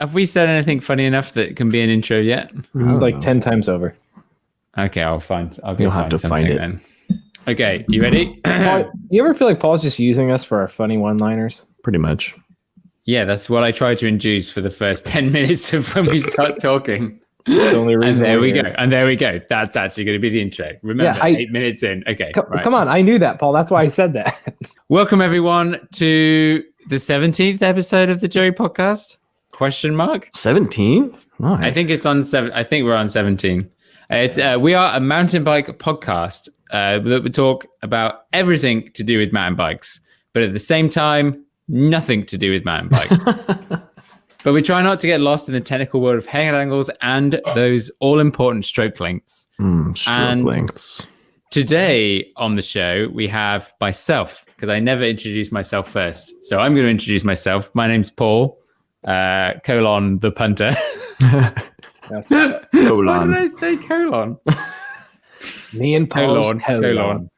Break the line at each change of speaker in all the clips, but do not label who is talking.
Have we said anything funny enough that can be an intro yet?
Like 10 times over.
Okay, I'll
You'll have to find it.
Then. Okay, you ready?
Paul, you ever feel like Paul's just using us for our funny one-liners?
Pretty much.
Yeah, that's what I try to induce for the first 10 minutes of when we start talking.
The only reason.
And there we go. That's actually going to be the intro. Remember, 8 minutes in. Okay, right.
Come on, I knew that, Paul. That's why I said that.
Welcome everyone to the 17th episode of the Joey Podcast? Question mark?
17? Nice.
I think it's on 7. I think we're on 17. We are a mountain bike podcast that we talk about everything to do with mountain bikes, but at the same time, nothing to do with mountain bikes. But we try not to get lost in the technical world of head angles and those all-important stroke lengths.
Lengths.
Today on the show, we have myself, because I never introduced myself first. So I'm going to introduce myself. My name's Paul, the Punter.
Colon.
Why did I say colon?
Me and Paul's
colon.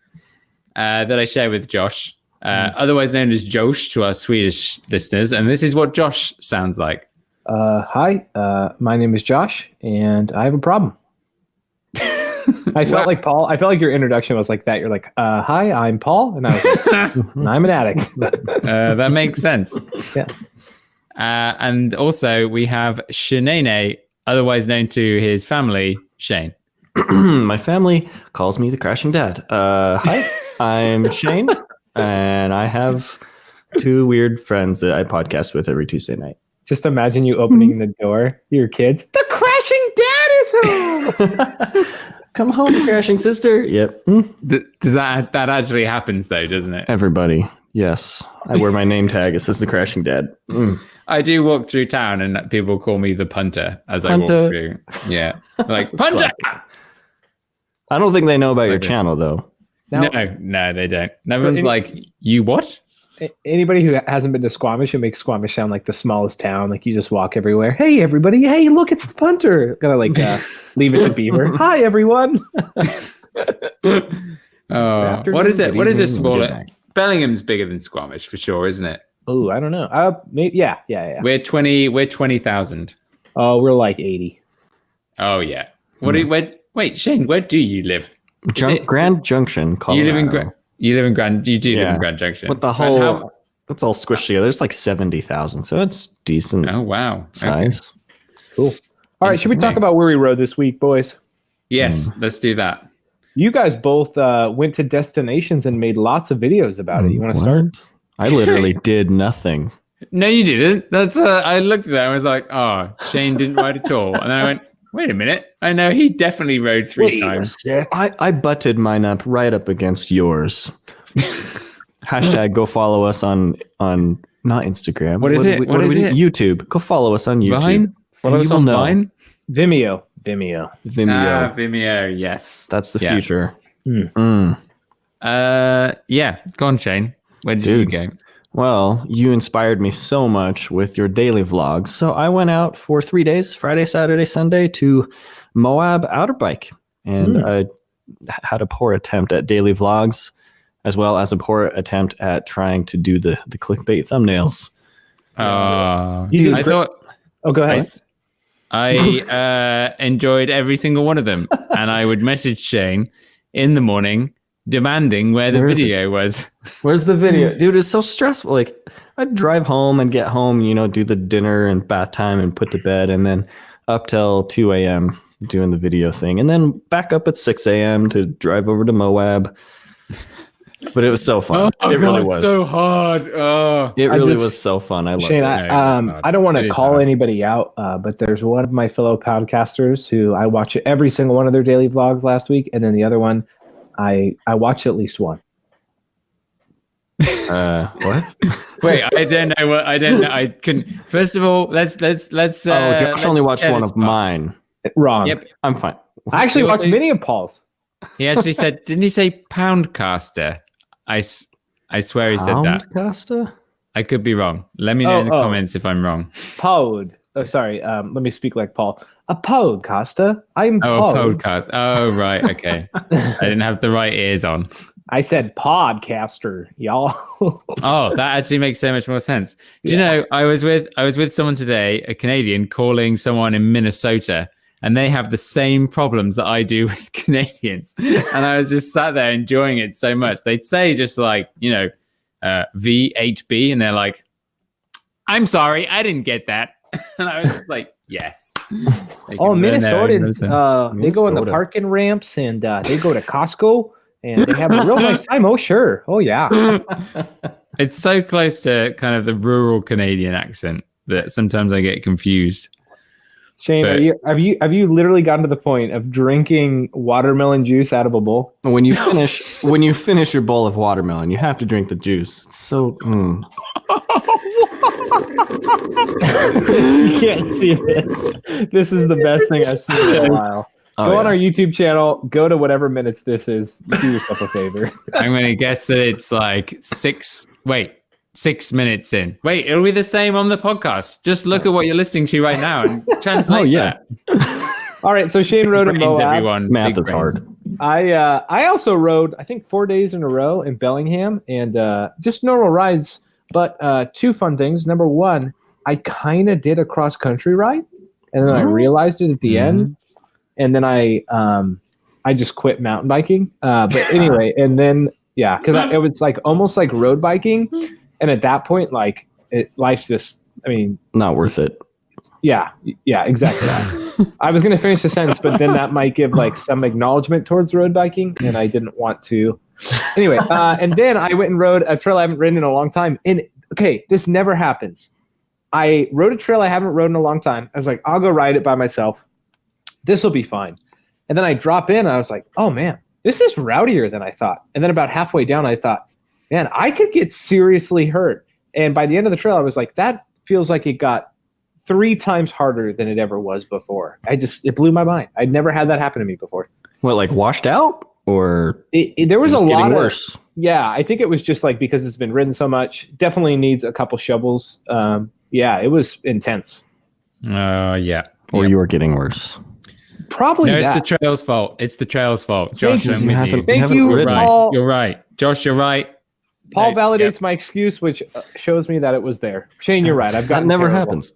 That I share with Josh, otherwise known as Josh to our Swedish listeners. And this is what Josh sounds like.
Hi, my name is Josh, and I have a problem. I felt like Paul. I felt like your introduction was like that. You're like, hi, I'm Paul, and I was like, I'm an addict.
That makes sense.
Yeah.
And also we have Sheyn, otherwise known to his family, Sheyn.
My family calls me the crashing dad. Hi, I'm Sheyn, and I have two weird friends that I podcast with every Tuesday night.
Just imagine you opening the door, your kids. The crashing dad is home.
Come home, crashing sister. Yep.
Does that actually happens though, doesn't it?
Everybody. Yes. I wear my name tag. It says the crashing dad.
I do walk through town and people call me the Punter as I walk through. Yeah. Like, Punter!
I don't think they know about your channel, though.
No, they don't. Everyone's like, you what?
Anybody who hasn't been to Squamish, it makes Squamish sound like the smallest town. Like you just walk everywhere. Hey, everybody. Hey, look, it's the Punter. Gotta like leave it to Beaver. Hi, everyone.
What is it? What is it smaller? Bellingham's bigger than Squamish for sure, isn't it?
Oh, I don't know. Maybe, yeah.
We're 20,000.
Oh, we're like 80.
Oh yeah. Wait, Sheyn, where do you live?
Grand Junction, Colorado.
You live in Grand Junction.
With the whole, it's all squished together. It's like 70,000, so it's decent.
Oh wow,
size.
Okay.
Cool. All right, should we talk about where we rode this week, boys?
Yes, let's do that.
You guys both went to destinations and made lots of videos about it. You want to start?
I literally did nothing.
No, you didn't. That's I looked at that and was like, oh, Sheyn didn't ride at all. And I went, wait a minute. I know he definitely rode 3 times.
I butted mine up right up against yours. Hashtag go follow us on not Instagram.
What is it?
YouTube. Go follow us on YouTube.
Vine? Follow us on Vine?
Vimeo.
Vimeo, yes.
That's the future.
Yeah. Go on, Sheyn. Where did you go?
Well, you inspired me so much with your daily vlogs. So I went out for 3 days, Friday, Saturday, Sunday, to Moab outer bike. And I had a poor attempt at daily vlogs, as well as a poor attempt at trying to do the clickbait thumbnails.
I thought...
Oh, go ahead.
I enjoyed every single one of them. And I would message Sheyn in the morning demanding where the video was.
Where's the video? Dude, it's so stressful. Like, I'd drive home and get home, do the dinner and bath time and put to bed, and then up till 2 a.m. doing the video thing, and then back up at 6 a.m. to drive over to Moab. But it was so fun. It really was
so hard.
It really was so fun. I love it.
I don't want to call anybody out, but there's one of my fellow podcasters who I watch every single one of their daily vlogs last week, and then the other one I watch at least one.
What?
Wait, I don't know. I couldn't. First of all, let's.
Josh only watched one of mine.
Wrong.
Yep,
I'm fine.
I actually watched many of Paul's.
He actually said, didn't he say Poundcaster? I swear he said that.
Poundcaster?
I could be wrong. Let me know in the comments if I'm wrong.
Pod. Oh, sorry. Let me speak like Paul. A podcaster. I'm Paul.
A podcast. Oh, right. Okay. I didn't have the right ears on.
I said podcaster, y'all.
Oh, that actually makes so much more sense. Do you know, I was with someone today, a Canadian, calling someone in Minnesota, and they have the same problems that I do with Canadians. And I was just sat there enjoying it so much. They'd say just like, V8B, and they're like, I'm sorry, I didn't get that. And I was just like, yes.
Minnesotans, they go on the parking ramps and they go to Costco and they have a real nice time. Oh, sure. Oh, yeah.
It's so close to kind of the rural Canadian accent that sometimes I get confused.
Sheyn, have you literally gotten to the point of drinking watermelon juice out of a bowl?
When you finish your bowl of watermelon, you have to drink the juice. It's so.
You can't see this. This is the best thing I've seen in a while. Go on our YouTube channel. Go to whatever minutes this is. Do yourself a favor.
I'm going to guess that it's like 6 minutes in. Wait, it'll be the same on the podcast. Just look at what you're listening to right now and translate that.
All right, so Sheyn rode a Moab.
Everyone.
Math is hard.
I also rode, I think, 4 days in a row in Bellingham, and just normal rides, but two fun things. Number one, I kind of did a cross-country ride, and then I realized it at the end, and then I just quit mountain biking. But anyway, and then, yeah, because it was like almost like road biking. And at that point, like life's just,
not worth it.
Yeah, exactly. I was going to finish the sentence, but then that might give like some acknowledgement towards road biking, and I didn't want to. Anyway, and then I went and rode a trail I haven't ridden in a long time. And okay, this never happens. I rode a trail I haven't rode in a long time. I was like, I'll go ride it by myself. This will be fine. And then I drop in, and I was like, oh man, this is rowdier than I thought. And then about halfway down, I thought, man, I could get seriously hurt. And by the end of the trail, I was like, that feels like it got 3 times harder than it ever was before. It blew my mind. I'd never had that happen to me before.
What, like washed out? Or
there was a lot
worse?
Yeah, I think it was just like because it's been ridden so much. Definitely needs a couple shovels. Yeah, it was intense.
Yeah.
Or you were getting worse.
Probably
no,
that.
it's the trail's fault. It's the trail's fault. Josh,
Thank
you.
Thank you, Paul.
You're right. Josh, you're right.
Paul validates my excuse, which shows me that it was there. Sheyn, you're right.
That never happens.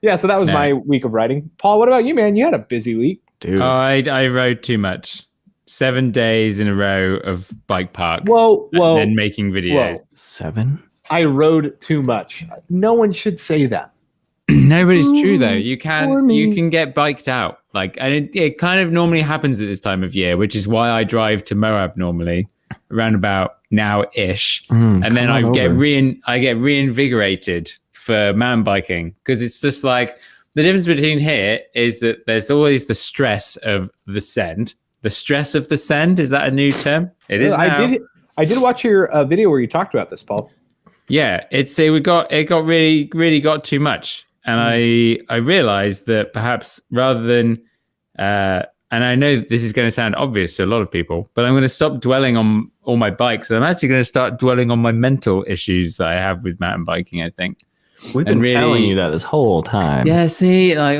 Yeah, so that was my week of riding. Paul, what about you, man? You had a busy week.
Dude.
I rode too much. 7 days in a row of bike park.
Whoa.
And then making videos.
7?
I rode too much. No one should say that.
No, but it's true though. You can get biked out. Like, and it kind of normally happens at this time of year, which is why I drive to Moab normally around about now-ish. And then I get reinvigorated for mountain biking, because it's just like the difference between here is that there's always the stress of the send. The stress of the send, is that a new term? It is now.
I did watch your video where you talked about this, Paul.
Yeah, it got really got too much. And I realized that perhaps rather than, and I know this is going to sound obvious to a lot of people, but I'm going to stop dwelling on all my bikes. And I'm actually going to start dwelling on my mental issues that I have with mountain biking, I think.
We've been telling you that this whole time.
Yeah, see, like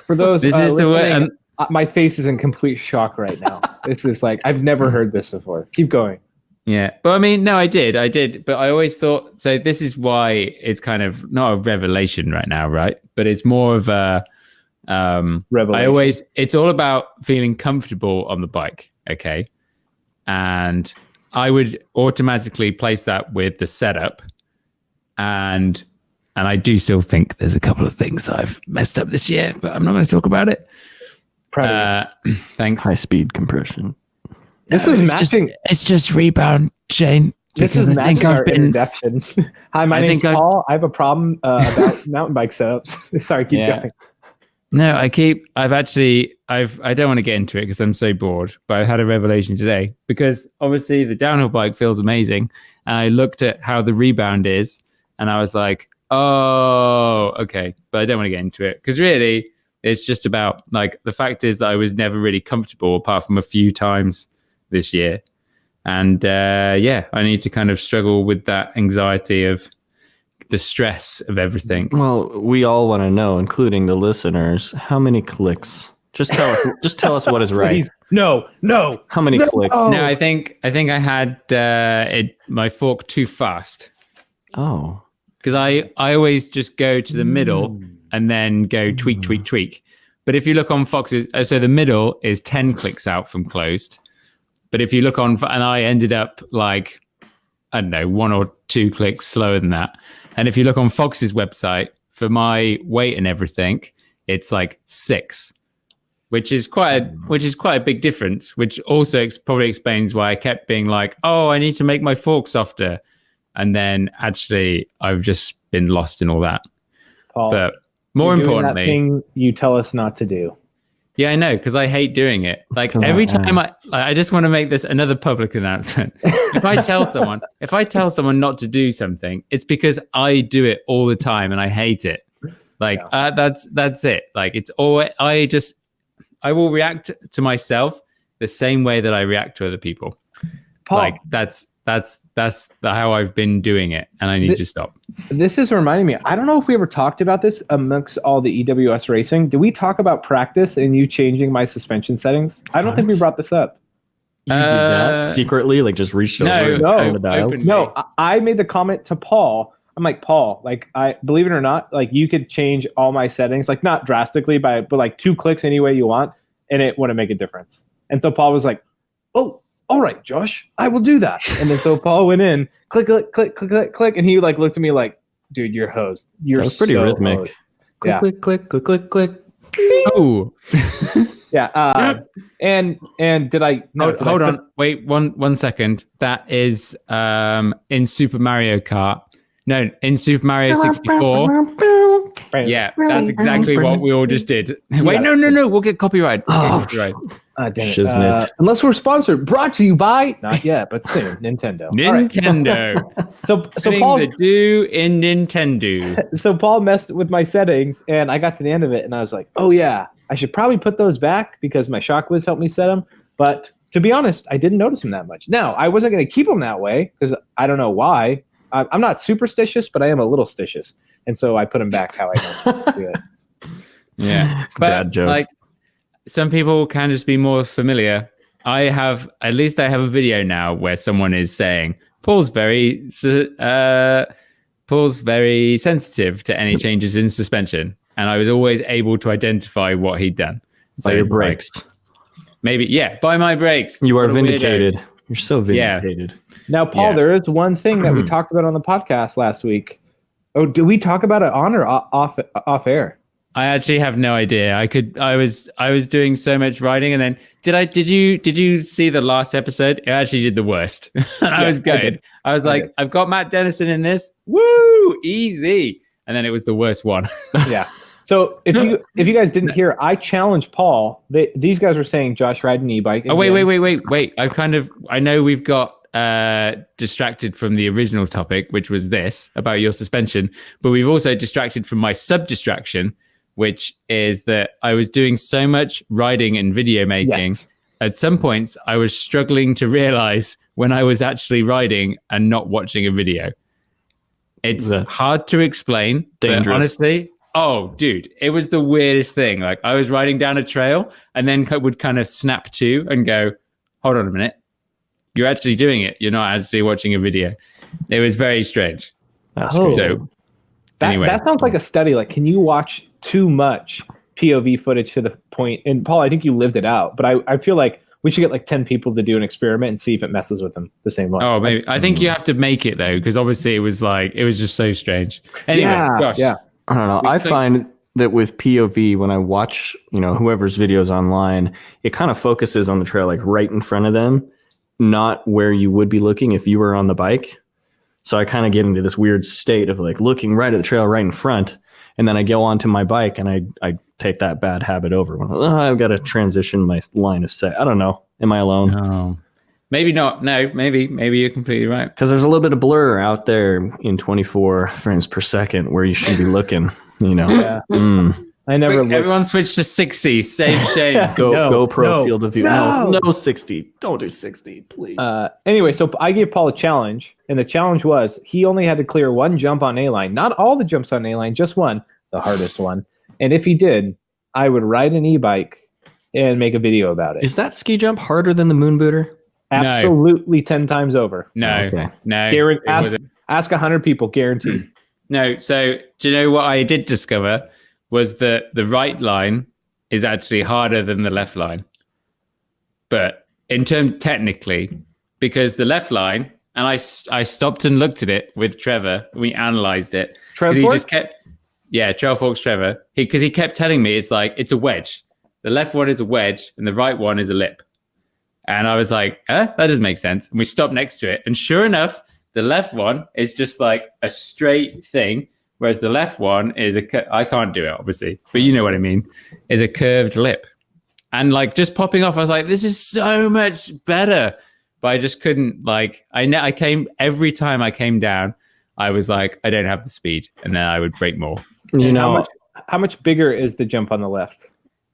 for those,
this is the way.
My face is in complete shock right now. This is like, I've never heard this before. Keep going.
Yeah, but I mean, no, I did, but I always thought, so this is why it's kind of not a revelation right now, right? But it's more of a revelation. It's all about feeling comfortable on the bike, okay? And I would automatically place that with the setup, and I do still think there's a couple of things that I've messed up this year, but I'm not going to talk about it. Thanks.
High speed compression.
This is matching.
It's just rebound, Sheyn.
This is matching our introduction. Hi, my name's Paul. I have a problem about mountain bike setups. Sorry, keep going.
No, I don't want to get into it because I'm so bored, but I had a revelation today, because obviously the downhill bike feels amazing. And I looked at how the rebound is, and I was like, oh, okay. But I don't want to get into it, because really it's just about, like, the fact is that I was never really comfortable apart from a few times this year. And I need to kind of struggle with that anxiety of the stress of everything.
Well, we all want to know, including the listeners, how many clicks? Just tell us what is right.
No.
How many clicks?
Oh.
No, I think I had my fork too fast.
Oh.
Because I always just go to the middle and then go tweak. But if you look on Fox's, so the middle is 10 clicks out from closed. But if you look on, and I ended up like, I don't know, 1 or 2 clicks slower than that. And if you look on Fox's website for my weight and everything, it's like 6, which is quite a big difference, which also probably explains why I kept being like, oh, I need to make my fork softer. And then actually I've just been lost in all that.
Paul,
but more importantly,
that thing you tell us not to do.
Yeah, I know, because I hate doing it. Like every time I just want to make this another public announcement. If I tell someone not to do something, it's because I do it all the time and I hate it. Like that's it. Like it's all I will react to myself the same way that I react to other people.
Paul,
like that's how I've been doing it, and I need to stop.
This is reminding me. I don't know if we ever talked about this amongst all the EWS racing. Did we talk about practice and you changing my suspension settings? I don't think we brought this up.
You did that secretly, like just reached over
no,
the dials?
No, I made the comment to Paul. I'm like, Paul, like I believe it or not, like you could change all my settings, like not drastically, but like 2 clicks any way you want, and it wouldn't make a difference. And so Paul was like, oh, all right, Josh, I will do that. And then so Paul went in, click, and he like looked at me like, dude, you're hosed. You're
pretty
so
rhythmic.
Hosed.
Click.
Oh.
Yeah. And did I
hold on. Wait, one second. That is in Super Mario Kart. No, in Super Mario 64. Yeah, that's exactly what we all just did. Wait, no, we'll get copyright.
Damn it. Unless we're sponsored, brought to you by not yet, but soon, Nintendo.
Nintendo.
So Paul
to do in Nintendo.
So Paul messed with my settings, and I got to the end of it, and I was like, oh yeah, I should probably put those back because my Shockwiz helped me set them. But to be honest, I didn't notice them that much. Now I wasn't going to keep them that way because I don't know why. I'm not superstitious, but I am a little stitious. And so I put them back how I do it.
Yeah. But
Bad joke.
Like some people can just be more familiar. I have a video now where someone is saying, Paul's very sensitive to any changes in suspension. And I was always able to identify what he'd done.
By your brakes.
By my brakes.
You are vindicated. You're so vindicated.
Yeah. Now, Paul, there is one thing that we talked about on the podcast last week. Oh, did we talk about it on or off air?
I actually have no idea. I was doing so much writing, and then did you see the last episode? It actually did the worst. And I was good. I was like, I've got Matt Dennison in this. Woo, easy. And then it was the worst one.
Yeah. So if you guys didn't hear, I challenged Paul. These guys were saying Josh ride an e-bike.
Oh wait. I know we've got distracted from the original topic, which was this about your suspension, but we've also distracted from my sub-distraction, which is that I was doing so much writing and video making. Yes. At some points, I was struggling to realize when I was actually riding and not watching a video. It's hard to explain. Dangerous. But honestly, oh, dude, it was the weirdest thing. Like I was riding down a trail and then would kind of snap to and go, hold on a minute. You're actually doing it. You're not actually watching a video. It was very strange.
That's so. Anyway, that sounds like a study. Like, can you watch too much POV footage to the point? And Paul, I think you lived it out, but I feel like we should get like 10 people to do an experiment and see if it messes with them the same way.
Oh, maybe. I think you have to make it though, because obviously it was just so strange. Anyway, Josh.
Yeah.
I don't know. I find that with POV, when I watch, whoever's videos online, it kind of focuses on the trail, like right in front of them, not where you would be looking if you were on the bike. So I kind of get into this weird state of like looking right at the trail right in front. And then I go onto my bike and I take that bad habit over. I've got to transition my line of sight. I don't know. Am I alone?
No. Maybe not. No, maybe you're completely right.
Because there's a little bit of blur out there in 24 frames per second where you should be looking,
Yeah. I never looked.
Everyone switch to 60. Save Sheyn.
GoPro field of view. No 60. Don't do 60, please.
Anyway, so I gave Paul a challenge, and the challenge was he only had to clear one jump on A-line. Not all the jumps on A-line, just one, the hardest one. And if he did, I would ride an e-bike and make a video about it.
Is that ski jump harder than the moon booter?
Absolutely 10 times over.
No,
Okay.
no.
Ask 100 people, guaranteed.
No. So do you know what I did discover was that the right line is actually harder than the left line. But in terms technically, because the left line, and I stopped and looked at it with Trevor. We analyzed it.
Trevor?
He just kept, Trail Forks Trevor. Because he kept telling me it's a wedge. The left one is a wedge and the right one is a lip. And I was like, that doesn't make sense. And we stopped next to it. And sure enough, the left one is just like a straight thing, whereas the left one is I can't do it, obviously, but you know what I mean, is a curved lip. And like just popping off, I was like, this is so much better. But I just couldn't, every time I came down, I was like, I don't have the speed. And then I would break more.
How much bigger is the jump on the left?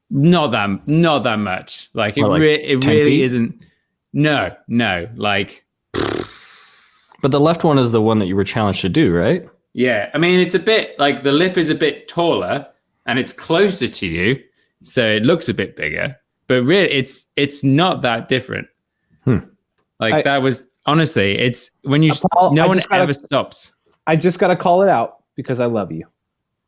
Not that much. Like it really
feet?
isn't. No. Like,
but the left one is the one that you were challenged to do, right?
yeah. I mean, it's a bit like the lip is a bit taller and it's closer to you, so it looks a bit bigger. But really, it's not that different. That was honestly, it's when you
Paul,
no one ever stops.
I just got to call it out because I love you.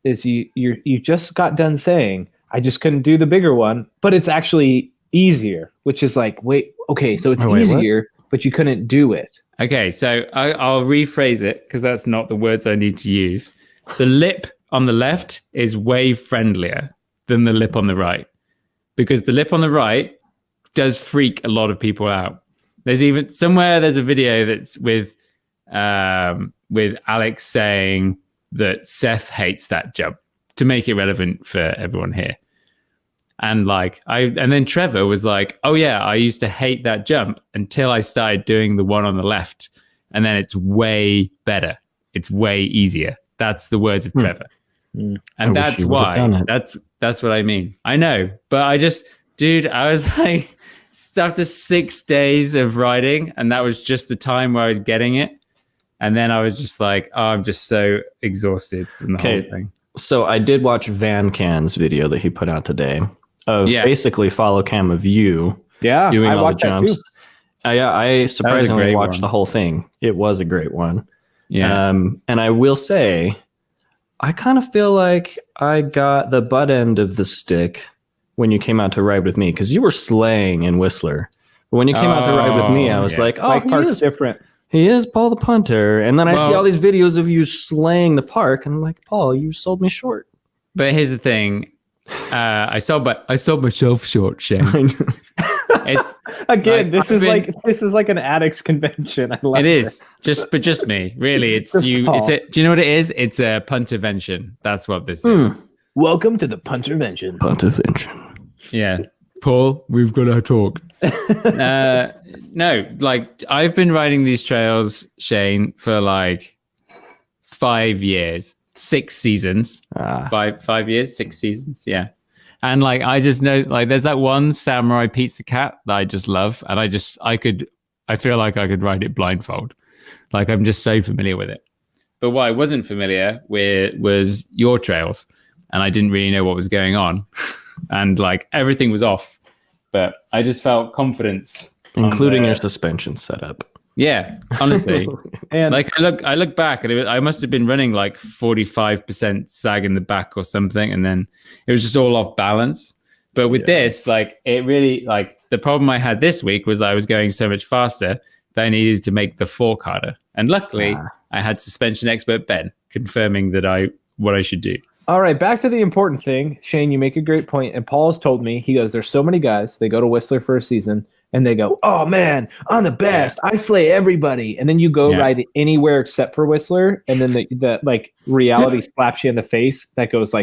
Is you just got done saying I just couldn't do the bigger one, but it's actually easier, which is like, so it's easier, but you couldn't do it.
Okay, so I'll rephrase it because that's not the words I need to use. The lip on the left is way friendlier than the lip on the right, because the lip on the right does freak a lot of people out. There's a video that's with Alex saying that Seth hates that jump to make it relevant for everyone here. And then Trevor was like, oh yeah, I used to hate that jump until I started doing the one on the left. And then it's way better. It's way easier. That's the words of Trevor. And that's why, that's what I mean. I know, but I was like, after 6 days of riding, and that was just the time where I was getting it. And then I was just like, oh, I'm just so exhausted from the whole thing.
So I did watch Van Can's video that he put out today of basically follow cam of you doing all the jumps. I surprisingly watched the whole thing. It was a great one. Yeah. And I will say, I kind of feel like I got the butt end of the stick when you came out to ride with me, because you were slaying in Whistler. But when you came out to ride with me, I was like, oh,
Park's different.
He is Paul the Punter. And then I see all these videos of you slaying the park, and I'm like, Paul, you sold me short.
But here's the thing. I sold myself short, Sheyn.
This is like an addicts convention. I love it.
It is just me. Really, it's you. Do you know what it is? It's a puntervention. That's what this is.
Welcome to the puntervention.
Yeah, Paul, we've got to talk. No, I've been riding these trails, Sheyn, for 5 years, 6 seasons, 5 years, 6 seasons. Yeah. And I just know, there's that one Samurai Pizza Cat that I just love. And I feel like I could ride it blindfold. I'm just so familiar with it. But what I wasn't familiar with was your trails. And I didn't really know what was going on. And everything was off. But I just felt confidence.
Including your suspension setup.
Yeah, honestly. And I look back and I must have been running 45% sag in the back or something, and then it was just all off balance. But with this, it really the problem I had this week was I was going so much faster that I needed to make the fork harder. And luckily, I had suspension expert Ben confirming that what I should do.
All right, back to the important thing. Sheyn, you make a great point. And Paul has told me, he goes, there's so many guys, they go to Whistler for a season, and they go, oh man, I'm the best. I slay everybody. And then you go ride anywhere except for Whistler. And then the reality slaps you in the face. That goes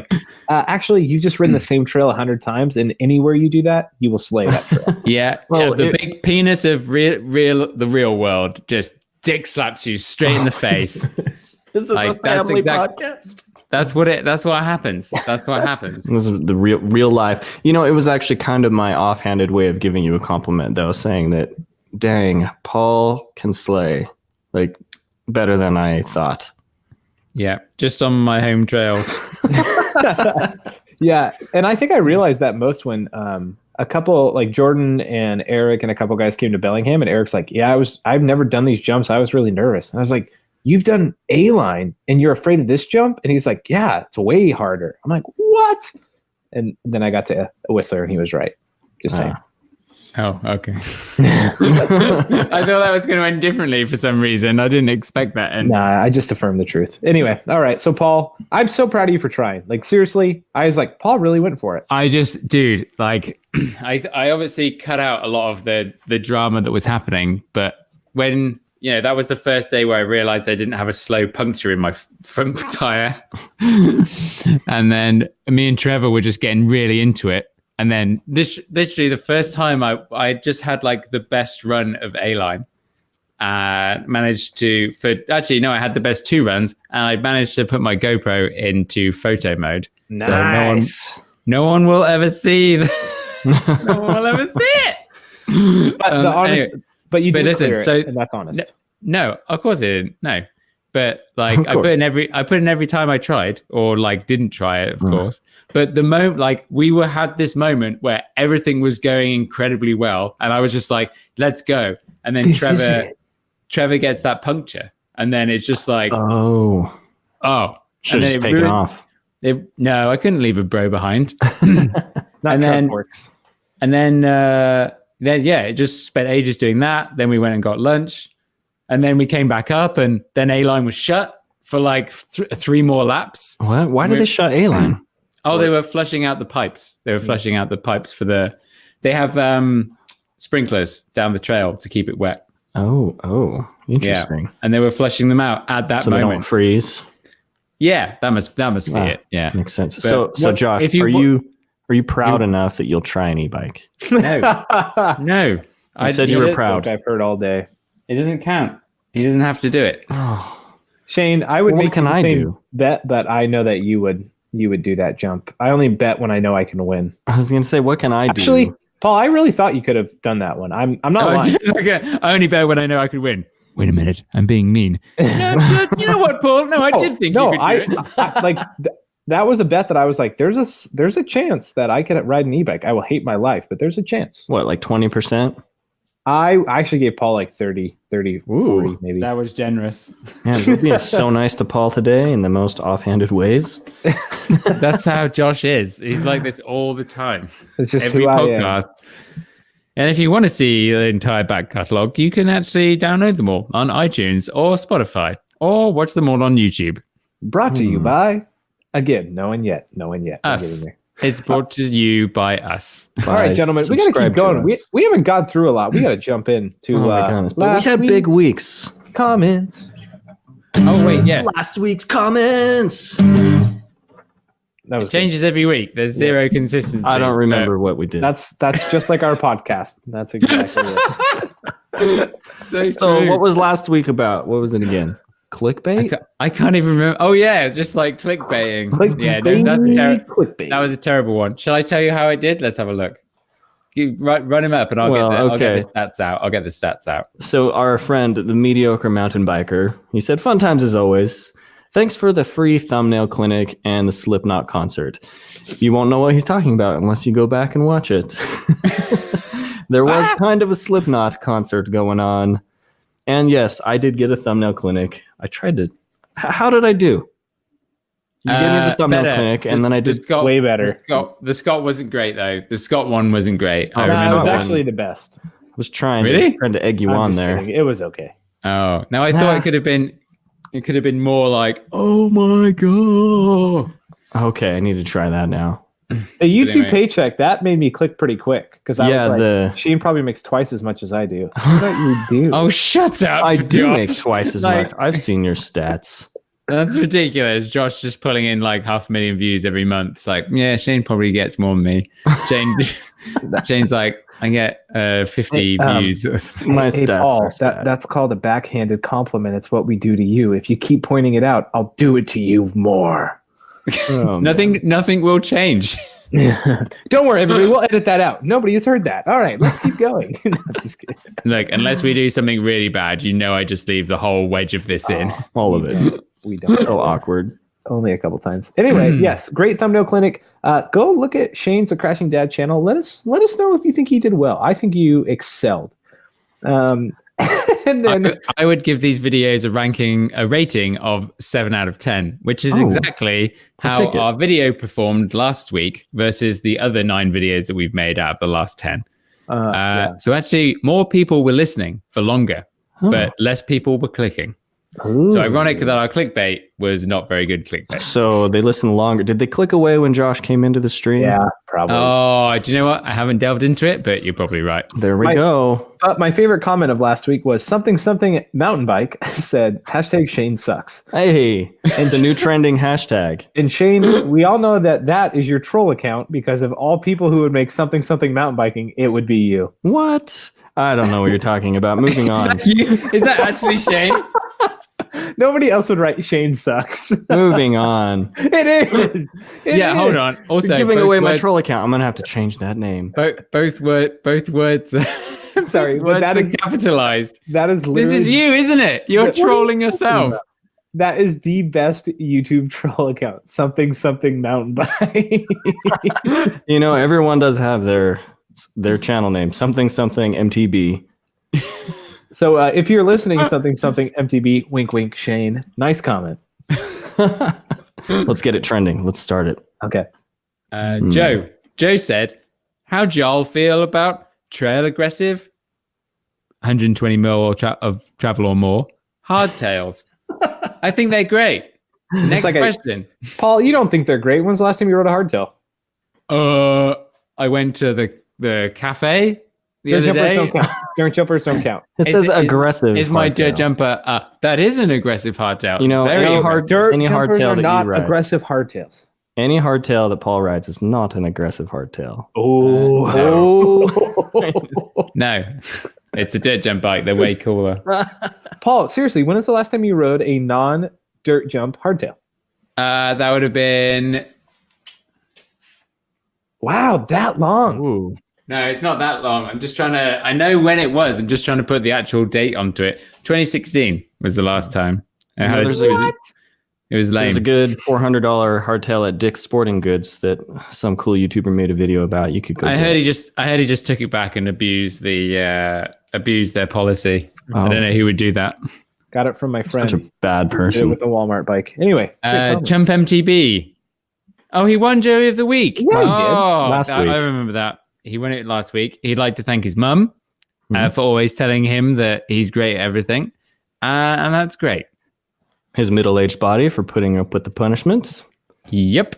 actually, you've just ridden the same trail 100 times. And anywhere you do that, you will slay that trail.
The big penis of the real world just dick slaps you straight in the face.
This is a family podcast.
That's what happens. That's what happens.
This is the real life. It was actually kind of my offhanded way of giving you a compliment, though, saying that, dang, Paul can slay better than I thought.
Yeah, just on my home trails.
Yeah, and I think I realized that most when a couple like Jordan and Eric and a couple guys came to Bellingham, and Eric's like, yeah, I've never done these jumps. I was really nervous. And I was like, you've done A-line and you're afraid of this jump? And he's like, yeah, it's way harder. I'm like, what? And then I got to Whistler and he was right. Just saying.
Oh, okay. I thought that was going to end differently for some reason. I didn't expect that. And
Nah, I just affirmed the truth. Anyway, all right. So, Paul, I'm so proud of you for trying. Like, seriously, I was like, Paul really went for it.
dude, like, I obviously cut out a lot of the drama that was happening. But when, that was the first day where I realized I didn't have a slow puncture in my front tire. And then me and Trevor were just getting really into it. And then literally the first time I just had like the best run of A-line. I had the best 2 runs, and I managed to put my GoPro into photo mode.
Nice.
So no one will ever see no one will ever see it.
But but you did clear it, and that's honest.
No, of course I didn't. No. But like I put in every time I tried, or like didn't try it, of course. But the moment, like had this moment where everything was going incredibly well, and I was just like, "Let's go!" And then Trevor gets that puncture, and then it's just like,
should have just taken off.
No, I couldn't leave a bro behind.
Works.
And then it just spent ages doing that. Then we went and got lunch. And then we came back up, and then A-line was shut for like 3 more laps.
What? Why did they shut A-line?
Oh, they were flushing out the pipes. They have sprinklers down the trail to keep it wet.
Oh, interesting.
Yeah. And they were flushing them out at that moment.
They don't freeze.
Yeah, that must be it. Yeah,
makes sense. But so Josh, are you proud enough that you'll try an e-bike?
No.
I said you were proud.
I've heard all day.
It doesn't count. He doesn't have to do it.
Sheyn, I would make the same
do?
bet, but I know that you would do that jump. I only bet when I know I can win.
I was going to say, what can I do?
Actually, Paul, I really thought you could have done that one. I'm not lying.
I only bet when I know I could win. Wait a minute, I'm being mean. No, you know what, Paul? No, I did think you could do it.
That was a bet that I was like, there's a chance that I could ride an e-bike. I will hate my life, but there's a chance.
What, like 20%?
I actually gave Paul like 30, 40 maybe.
That was generous.
Yeah, you're being so nice to Paul today in the most offhanded ways.
That's how Josh is. He's like this all the time.
It's just
every
who
podcast.
I am.
And if you want to see the entire back catalogue, you can actually download them all on iTunes or Spotify, or watch them all on YouTube.
Brought to you by, again, no one yet.
Us. It's brought to you by us.
All right, gentlemen, we got to keep going. We haven't gone through a lot. We got to jump into
we had big weeks.
Comments.
Oh, wait, yeah.
Last week's comments.
It changes every week. There's zero consistency.
I don't remember what we did.
That's just like our podcast. That's exactly it.
So what was last week about? What was it again? Clickbait?
I can't even remember. Oh yeah, just like clickbaiting.
Clickbait.
That was a terrible one. Shall I tell you how I did? Let's have a look. Run him up, and I'll get the stats out. So
our friend, the mediocre mountain biker, he said, "Fun times as always. Thanks for the free thumbnail clinic and the Slipknot concert. You won't know what he's talking about unless you go back and watch it." There was kind of a Slipknot concert going on. And yes, I did get a thumbnail clinic. I tried to. How did I do? You gave me the thumbnail clinic, and then I did
way better.
The Scott wasn't great, though. The Scott one wasn't great.
It was actually the best.
I was trying to egg you on there.
Kidding. It was okay.
Oh, no, I thought it could have been. It could have been more like, oh my god.
Okay, I need to try that now.
The YouTube paycheck, that made me click pretty quick because I was like, Sheyn probably makes twice as much as I do. What you do?
Oh, shut up!
I do make twice as much. I've seen your stats.
That's ridiculous. Josh just pulling in like 500,000 views every month. It's like, yeah, Sheyn probably gets more than me. Shane's like, I get 50 views.
My stats. Paul, that's called a backhanded compliment. It's what we do to you. If you keep pointing it out, I'll do it to you more.
Oh, nothing will change.
Don't worry, everybody. We'll edit that out. Nobody has heard that. All right, let's keep going. No, just kidding.
Look, unless we do something really bad, I just leave the whole wedge of this in.
All of it.
We don't.
So awkward.
Only a couple times. Anyway, yes, great thumbnail clinic. Go look at Shane's A Crashing Dad channel. Let us know if you think he did well. I think you excelled. And then
I would give these videos a rating of 7 out of 10, which is exactly how our video performed last week versus the other 9 videos that we've made out of the last 10. So actually, more people were listening for longer, but less people were clicking.
Ooh.
So ironic that our clickbait was not very good clickbait.
So they listened longer. Did they click away when Josh came into the stream?
Yeah, probably.
Oh, do you know what? I haven't delved into it, but you're probably right.
There we go.
But my favorite comment of last week was something mountain bike said #Sheyn sucks.
Hey, and the new trending hashtag.
And Shane, we all know that is your troll account because of all people who would make something mountain biking, it would be you.
What? I don't know what you're talking about. Moving on.
Is that actually Sheyn?
Nobody else would write Sheyn sucks.
Moving on.
It is.
Hold on. Also,
you're giving away my troll account. I'm gonna have to change that name.
Both words.
I'm sorry,
words
that is
capitalized.
That is literally,
this is you, isn't it? You're trolling yourself.
That is the best YouTube troll account. Something mountain bike.
You know, everyone does have their channel name. Something MTB.
So if you're listening, something MTB, wink, wink, Shane. Nice comment.
Let's get it trending. Let's start it.
Okay.
Joe said, how'd y'all feel about trail aggressive, 120 mil of travel or more, hardtails? I think they're great. Next question.
Paul, you don't think they're great. When's the last time you rode a hardtail?
I went to the cafe the other
jumpers
day.
don't count. Dirt jumpers don't count.
It says aggressive.
Is my dirt
hardtail.
jumper? That is an aggressive hardtail.
You know,
very
any
Jumpers
hardtail
are
that
not
you ride.
aggressive hardtails.
Any hardtail that Paul rides is not an aggressive hardtail.
No, it's a dirt jump bike. They're way cooler.
Paul, seriously, when is the last time you rode a non-dirt jump hardtail?
That would have been.
Wow, that long.
Ooh.
No, it's not that long. I'm just trying to. I know when it was. I'm just trying to put the actual date onto it. 2016 was the last time. It was lame.
There's a good $400 hardtail at Dick's Sporting Goods that some cool YouTuber made a video about. You could go.
I heard he just took it back and abused their policy. I don't know who would do that.
Got it from my friend.
Such a bad
Did it
person.
with the Walmart bike. Anyway,
Chump MTB. Oh, he won Joey of the Week.
Yeah, he did.
Last week.
I remember that. He won it last week. He'd like to thank his mum for always telling him that he's great at everything. And that's great.
His middle-aged body for putting up with the punishment.
Yep.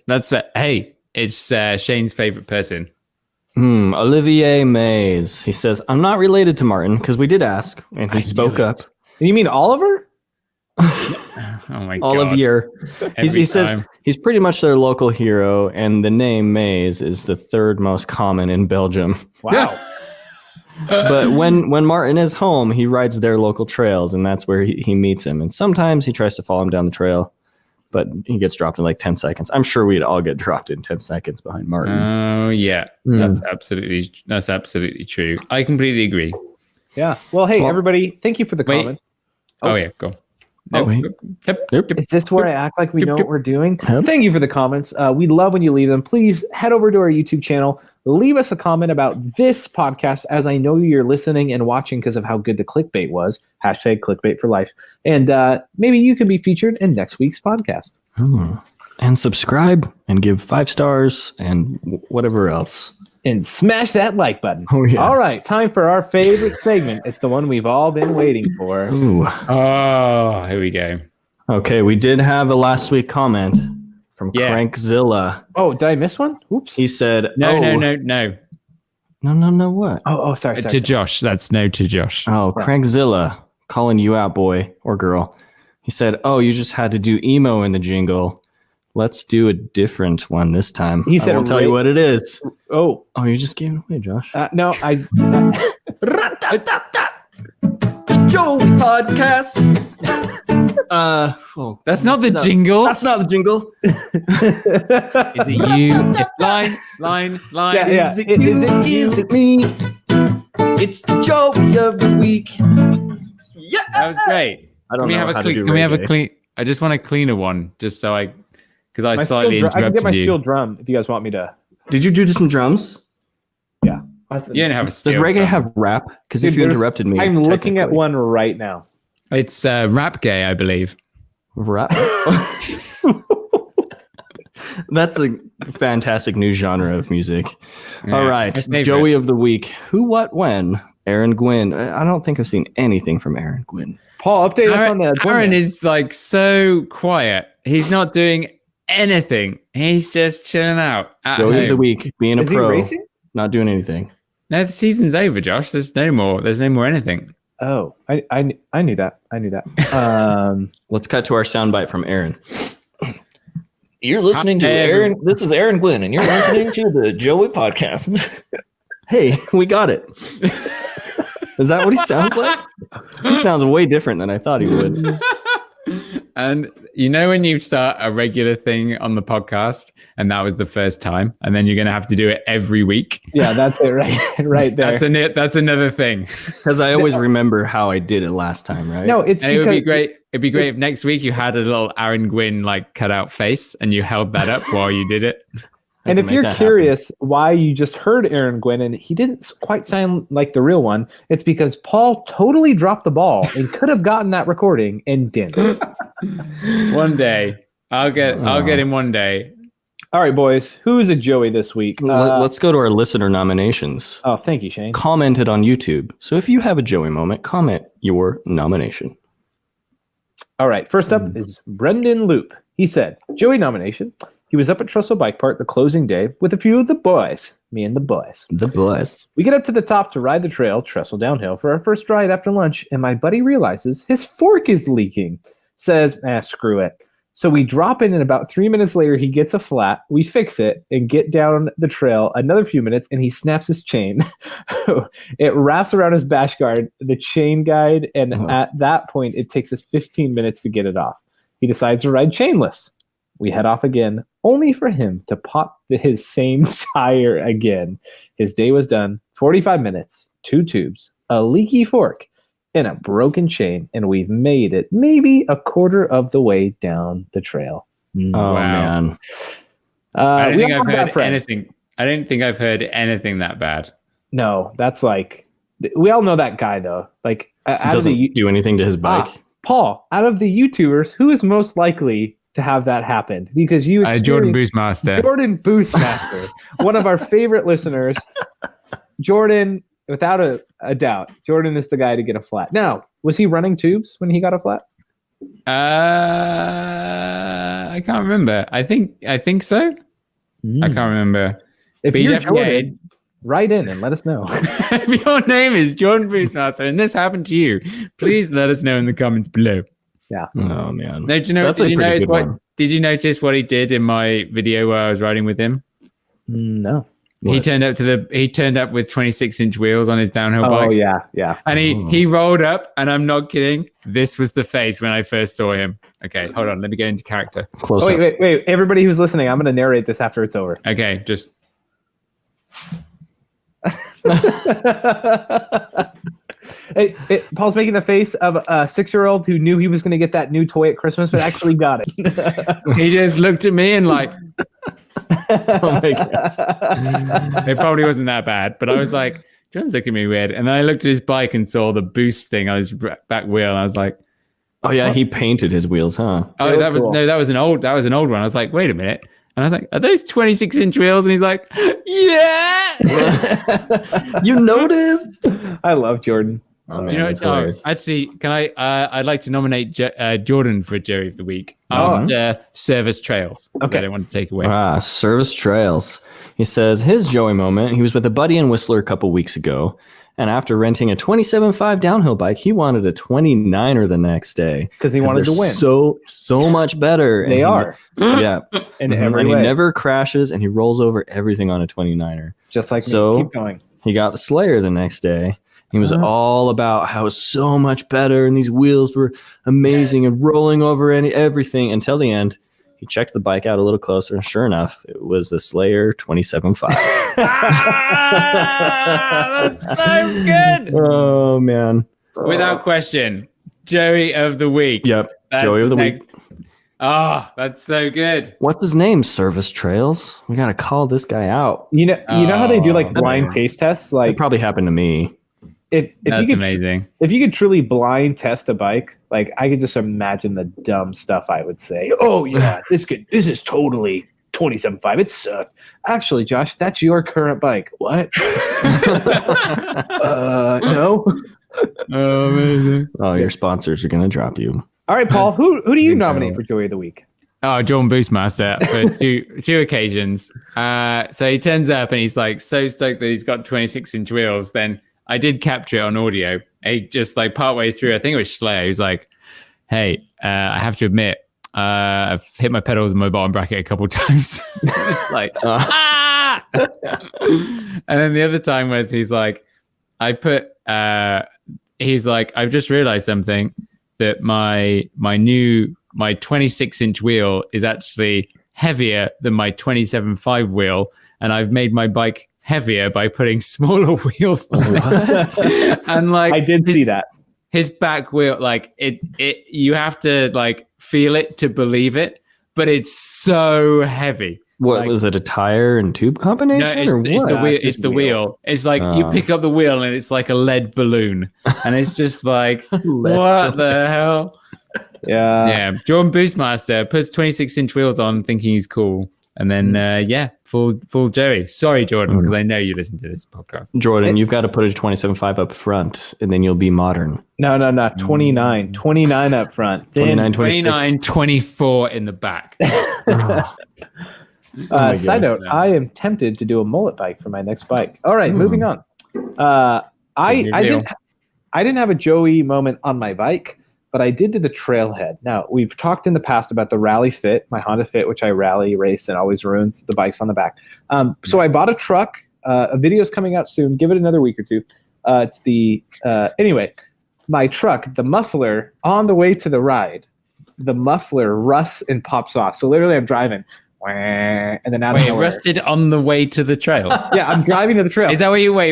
That's it. Hey, it's Shane's favorite person.
Olivier Mays. He says, I'm not related to Martin because we did ask and he spoke up.
You mean Oliver?
Oh my god.
Olivier. He says he's pretty much their local hero, and the name Mays is the third most common in Belgium.
Wow.
But when Martin is home, he rides their local trails, and that's where he meets him. And sometimes he tries to follow him down the trail, but he gets dropped in like 10 seconds. I'm sure we'd all get dropped in 10 seconds behind Martin.
Oh yeah, that's absolutely true. I completely agree.
Yeah. Well, hey, everybody, thank you for the comment.
Oh yeah, go.
Wait.
Is this where I act like we know what we're doing? Thank you for the comments. We love when you leave them. Please head over to our YouTube channel. Leave us a comment about this podcast, as I know you're listening and watching because of how good the clickbait was. #clickbait for life. And maybe you can be featured in next week's podcast.
And subscribe and give 5 stars and whatever else.
And smash that like button.
Oh, yeah.
All right, time for our favorite segment. It's the one we've all been waiting for.
Ooh.
Oh, here we go.
Okay, we did have a last week comment from Crankzilla.
Oh, did I miss one? Oops.
He said,
No.
No, what?
Oh, sorry.
To Josh. That's no to Josh.
Oh, Crankzilla, calling you out, boy or girl. He said, you just had to do emo in the jingle. Let's do a different one this time.
He said,
I won't tell you what it is.
Oh,
you just gave it away, Josh.
No, I.
Joey podcast.
That's not the jingle.
That's not the jingle.
Is it you? Line.
Yeah.
Is it me? It's the Joey of the week. Yeah.
That was great.
I don't
Can we
know
have
how
a
to do
Can we have a
reggae.
clean? a cleaner one, just so because I
My
slightly
steel drum- I can get my
interrupted you.
steel drum if you guys want me to.
Did you do some drums?
Yeah.
You don't have a
Does
steel
reggae
drum.
have rap? Because if
Dude,
you
there's-
interrupted me,
I'm looking at
technically-
one right now.
It's rap gay, I believe.
Rap. That's a fantastic new genre of music.
Yeah,
All
my
right,
favorite.
Joey of the week. Who, what, when? Aaron Gwynn. I don't think I've seen anything from Aaron Gwynn.
Paul, update us on the.
Aaron is like so quiet. He's not doing anything. He's just chilling out at
Joey
home.
of the week, being a
Is he
pro,
racing?
not doing anything.
No, the season's over, Josh. There's no more anything.
Oh, I knew that. I knew that.
Let's cut to our soundbite from Aaron.
You're listening to
Hey,
Aaron. This is Aaron Gwynn, and you're listening to the Joey podcast.
Hey, we got it. Is that what he sounds like? He sounds way different than I thought he would.
And you know when you start a regular thing on the podcast, and that was the first time, and then you're going to have to do it every week.
Yeah, that's it. Right there.
That's another thing.
Because I always remember how I did it last time, right?
No, it's
And it
because
would be great. It'd be great if next week you had a little Aaron Gwynn like cutout face, and you held that up while you did it.
And
can
if
make
you're
that
curious why you just heard Aaron Gwynn and he didn't quite sound like the real one, it's because Paul totally dropped the ball and could have gotten that recording and didn't.
One day, I'll get him one day.
All right, boys, who's a Joey this week?
Let's go to our listener nominations.
Oh, thank you, Shane.
Commented on YouTube. So if you have a Joey moment, comment your nomination.
All right, first up is Brendan Loop. He said, Joey nomination. He was up at Trussell Bike Park the closing day with a few of the boys, me and the boys.
The boys.
We get up to the top to ride the trail, trestle downhill, for our first ride after lunch, and my buddy realizes his fork is leaking. Says, screw it. So we drop in, and about 3 minutes later, he gets a flat. We fix it and get down the trail another few minutes, and he snaps his chain. It wraps around his bash guard, the chain guide, and at that point, it takes us 15 minutes to get it off. He decides to ride chainless. We head off again, only for him to pop his same tire again. His day was done. 45 minutes, 2 tubes, a leaky fork, and a broken chain, and we've made it maybe a quarter of the way down the trail.
Oh,
Wow.
man.
I don't
we
think
all
I've
have that
heard
friend.
anything. I don't think I've heard anything that bad.
No, that's like, we all know that guy though. Like,
It
out of
doesn't
the,
do anything to his bike.
Paul, out of the YouTubers, who is most likely to have that happen? Because you
Jordan
experienced
Boostmaster.
Jordan Boostmaster, one of our favorite listeners. Jordan, without a doubt, Jordan is the guy to get a flat. Now, was he running tubes when he got a flat?
I can't remember. I think so. I can't remember.
If
But
you're
definitely-
Jordan, write in and let us know.
If your name is Jordan Boostmaster and this happened to you, please let us know in the comments below.
Yeah.
Oh, man.
No,
That's a pretty good one.
Did you notice what he did in my video where I was riding with him?
No.
He turned up with 26-inch wheels on his downhill bike.
Oh yeah.
And he rolled up, and I'm not kidding. This was the face when I first saw him. Okay, hold on. Let me get into character.
Close
Oh,
up.
wait. Everybody who's listening, I'm going to narrate this after it's over.
Okay, just
Paul's making the face of a 6-year-old who knew he was going to get that new toy at Christmas, but actually got it.
he just looked at me and like,
Oh, my gosh.
it probably wasn't that bad, but I was like, John's looking at me weird. And then I looked at his bike and saw the boost thing on his back wheel, and I was like,
Oh, yeah. He painted his wheels, huh?
oh,
It was
that was
cool.
no, that was an old one. I was like, wait a minute. And I was like, are those 26-inch wheels? And he's like, yeah.
You noticed?
I love Jordan.
Oh,
Do you know
it's
what?
hilarious.
Actually, can I? I'd like to nominate Jordan for Joey of the Week
Oh.
after Service Trails.
Okay.
I don't want to take away.
Service Trails. He says his Joey moment. He was with a buddy in Whistler a couple weeks ago, and after renting a 27.5 downhill bike, he wanted a 29er the next day
Because he wanted to
they're
win.
So much better.
They are.
Yeah.
In
Mhm.
every
and
way.
he never crashes, and he rolls over everything on a 29er.
Just like
So-
me. Keep going.
He got the Slayer the next day. He was all about how it was so much better, and these wheels were amazing and rolling over everything until the end. He checked the bike out a little closer, and sure enough, it was the Slayer 27.5.
That's so good.
Oh, man.
Without question, Joey of the Week.
Yep.
That's
Joey of the week.
Oh, that's so good.
What's his name? Service Trails. We got to call this guy out.
You know how they do like
Oh,
blind
man.
taste tests?
It
Like
probably happened to me.
if
That's
you could
amazing.
if you could truly blind test a bike, like I could just imagine the dumb stuff I would say. Oh yeah, this is totally 27.5. It sucked. Actually, Josh, that's your current bike. What? No.
Oh, amazing.
Oh, your sponsors are going to drop you.
All right, Paul. Who do you
Incredible.
nominate for Joey of the Week?
Oh, John Boostmaster for two occasions. So he turns up and he's like so stoked that he's got 26-inch wheels. Then I did capture it on audio. He just like partway through, I think it was Slayer. He was like, "Hey, I have to admit, I've hit my pedals in my bottom bracket a couple times." Like, ah! And then the other time was he's like, I've just realized something, that my 26-inch wheel is actually heavier than my 27.5 wheel, and I've made my bike heavier by putting smaller wheels on it. And like
I did see that.
his back wheel, like it you have to like feel it to believe it, but it's so heavy.
What
Like-
was it? A tire and tube
No,
combination?
it's
or
the
what?
wheel.
Just
It's the
wheel.
wheel. It's like you pick up the wheel and it's like a lead balloon, and it's just like, what the hell? Yeah, Jordan Boostmaster puts 26-inch wheels on, thinking he's cool, and then full Jerry. Sorry, Jordan, because I know you listen to this podcast.
Jordan, you've got to put a 27.5 up front, and then you'll be modern.
No. 29 up front.
29,
29, 24 in the back.
Side note, I am tempted to do a mullet bike for my next bike. All right, moving on. I didn't have a Joey moment on my bike, but I did to the trailhead. Now, we've talked in the past about the Rally Fit, my Honda Fit, which I rally race and always ruins the bikes on the back. So I bought a truck. A video's coming out soon. Give it another week or two. It's the anyway, my truck, the muffler on the way to the ride, the muffler rusts and pops off. So literally I'm driving. And then out of
Wait, it
nowhere.
rusted on the way to the trails.
Yeah, I'm driving to the trail.
Is that what you? Wait.